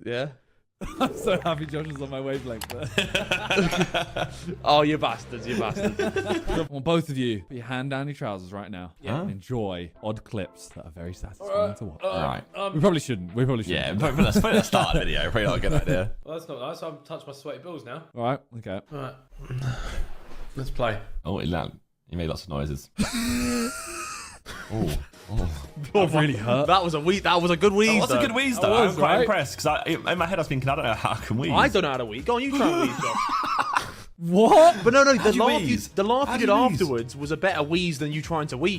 Yeah. I'm so happy Josh is on my wavelength there. Oh, you bastards, you bastards. I want both of you put your hand down your trousers right now and enjoy odd clips that are very satisfying to watch. Right. We probably shouldn't. Yeah, but let's put a start video. Probably not a good idea. Well, that's not nice. I've touched my sweaty balls now. All right. Okay. All right. Let's play. Oh, he made lots of noises. That really hurt. That was a wheeze. That was a good wheeze. That's a good wheeze, though. was, I'm quite right? impressed because in my head I was thinking, I don't know how I can wheeze. I don't know how to wheeze. Go on, you try and wheeze, Josh. What? But no, How do you the laugh wheeze? you did How do you wheeze? afterwards was a better wheeze than you trying to wheeze.